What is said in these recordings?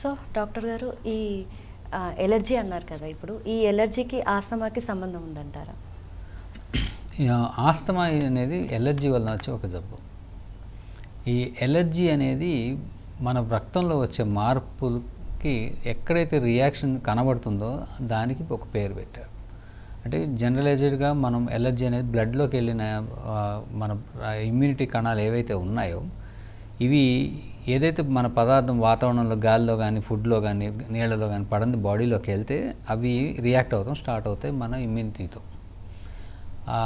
So doctor గారు ఈ allergy అన్నారు కదా, ఇప్పుడు ఈ ఎలర్జీకి ఆస్తమాకి సంబంధం ఉందంటారా? ఆస్తమా అనేది ఎలర్జీ వలన వచ్చే ఒక జబ్బు. ఈ ఎలర్జీ అనేది మన రక్తంలో వచ్చే మార్పులకి ఎక్కడైతే రియాక్షన్ కనబడుతుందో దానికి ఒక పేరు పెట్టారు. అంటే జనరలైజ్డ్గా మనం ఎలర్జీ అనేది బ్లడ్లోకి వెళ్ళిన మన ఇమ్యూనిటీ కణాలు ఏవైతే ఉన్నాయో ఇవి ఏదైతే మన పదార్థం వాతావరణంలో గాలిలో కానీ ఫుడ్లో కానీ నీళ్ళలో కానీ పడింది బాడీలోకి వెళ్తే అవి రియాక్ట్ అవుతాం స్టార్ట్ అవుతాయి మన ఇమ్యూనిటీతో. ఆ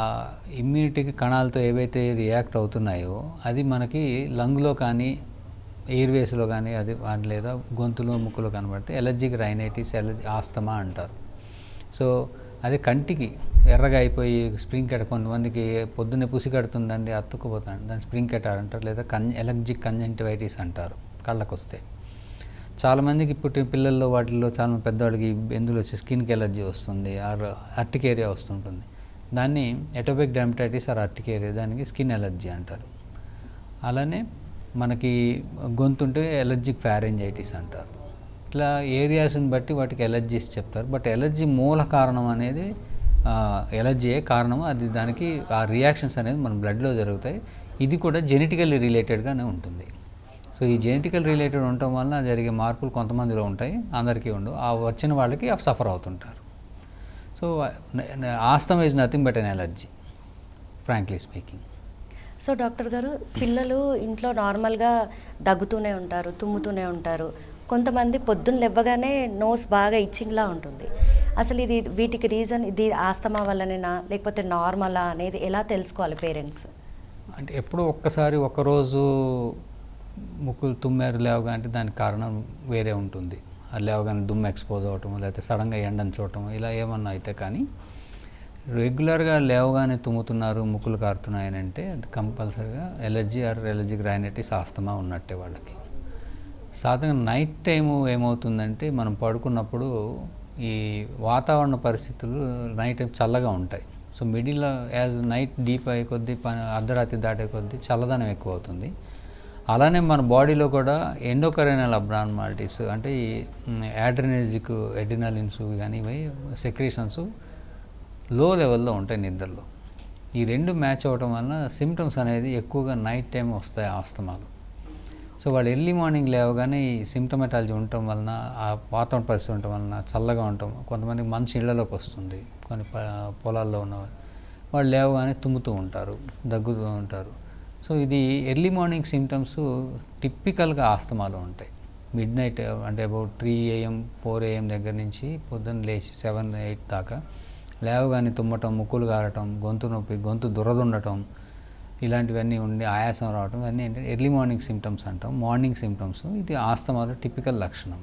ఇమ్యూనిటీకి కణాలతో ఏవైతే రియాక్ట్ అవుతున్నాయో అది మనకి లంగ్లో కానీ ఎయిర్వేస్లో కానీ అది లేదా గొంతులో ముక్కులో కనబడితే ఎలర్జిక్ రైనైటిస్ ఆస్తమా అంటారు. సో అది కంటికి ఎర్రగా అయిపోయి స్ప్రింగ్ కట్, కొంతమందికి పొద్దున్నే పుసి కడుతుందండి అతుక్కుపోతాను దాన్ని స్ప్రింగ్ కటార్ అంటారు, లేదా ఎలర్జిక్ కంజంక్టివైటిస్ అంటారు కళ్ళకు వస్తే. చాలామందికి ఇప్పుడు పిల్లల్లో వాటిల్లో చాలా పెద్దవాళ్ళకి ఎందులో వచ్చి స్కిన్కి ఎలర్జీ వస్తుంది, అర్టికేరియా వస్తుంటుంది. దాన్ని ఎటోపిక్ డెర్మటైటిస్ ఆర్ అర్టికేరియా, దానికి స్కిన్ ఎలర్జీ అంటారు. అలానే మనకి గొంతుంటే ఎలర్జిక్ ఫ్యారెంజైటిస్ అంటారు. ఇట్లా ఏరియాస్ని బట్టి వాటికి ఎలర్జీస్ చెప్తారు. బట్ ఎలర్జీ మూల కారణం అనేది ఎలర్జీయే కారణం. అది దానికి ఆ రియాక్షన్స్ అనేది మన బ్లడ్లో జరుగుతాయి. ఇది కూడా జెనెటికల్లీ రిలేటెడ్గానే ఉంటుంది. సో ఈ జెనెటికల్ రిలేటెడ్ ఉండటం వలన జరిగే మార్పులు కొంతమందిలో ఉంటాయి, అందరికీ ఉండవు. ఆ వచ్చిన వాళ్ళకి సఫర్ అవుతుంటారు. So asthma is nothing but an allergy, frankly speaking. So doctor గారు, పిల్లలు ఇంట్లో నార్మల్గా దగ్గుతూనే ఉంటారు, తుమ్ముతూనే ఉంటారు. కొంతమంది పొద్దున్న లేవగానే నోస్ బాగా ఇచ్చింగ్లా ఉంటుంది. అసలు ఇది వీటికి రీజన్ ఇది ఆస్తమా వల్లనేనా లేకపోతే నార్మలా అనేది ఎలా తెలుసుకోవాలి పేరెంట్స్? అంటే ఎప్పుడో ఒక్కసారి ఒక్కరోజు ముక్కులు తుమ్మారు లేవగా అంటే దానికి కారణం వేరే ఉంటుంది. అది లేవగానే దుమ్ము ఎక్స్పోజ్ అవ్వటం, లేకపోతే సడన్గా ఎండని చూడటం, ఇలా ఏమన్నా అయితే. కానీ రెగ్యులర్గా లేవగానే తుమ్ముతున్నారు, ముక్కులు కారుతున్నాయని అంటే అది కంపల్సరీగా allergy or allergic rhinitis asthma ఉన్నట్టే వాళ్ళకి. సాధారణంగా నైట్ టైము ఏమవుతుందంటే మనం పడుకున్నప్పుడు ఈ వాతావరణ పరిస్థితులు నైట్ టైం చల్లగా ఉంటాయి. So middle as night deep అయ్యే కొద్దీ అర్ధరాత్రి దాటే కొద్దీ చల్లదనం ఎక్కువ అవుతుంది. అలానే మన బాడీలో కూడా ఎండోక్రైనల్ అబ్నార్మాలిటీస్ అంటే ఈ యాడ్రినర్జిక్ ఎడ్రినలిన్స్ కానీ ఇవి సెక్రీషన్స్ లో లెవెల్లో ఉంటాయి నిద్రలో. ఈ రెండు మ్యాచ్ అవ్వటం వలన సిమ్టమ్స్ అనేది ఎక్కువగా నైట్ టైం వస్తాయి ఆస్తమాలు. సో వాళ్ళు ఎర్లీ మార్నింగ్ లేవగానే ఈ సిమ్టమెటాలజీ ఉండటం వలన, ఆ వాతావరణ పరిస్థితి ఉండటం వలన చల్లగా ఉండటం, కొంతమందికి మంచి ఇళ్లలోకి వస్తుంది, కొన్ని పొలాల్లో ఉన్న వాళ్ళు లేవగానే తుమ్ముతూ ఉంటారు, దగ్గుతూ ఉంటారు. సో ఇది ఎర్లీ మార్నింగ్ సిమ్టమ్స్ టిపికల్గా ఆస్తమాలో ఉంటాయి. మిడ్ నైట్ అంటే అబౌట్ 3 AM 4 AM దగ్గర నుంచి పొద్దున్న లేచి 7 8 దాకా లేవగానే తుమ్మటం, ముక్కులు కారటం, గొంతు నొప్పి, గొంతు దురదుండటం, ఇలాంటివన్నీ ఉండి ఆయాసం రావటం, ఇవన్నీ ఏంటంటే ఎర్లీ మార్నింగ్ సిమ్టమ్స్ అంటాం, మార్నింగ్ సిమ్టమ్స్. ఇది ఆస్తమాలో టిపికల్ లక్షణం.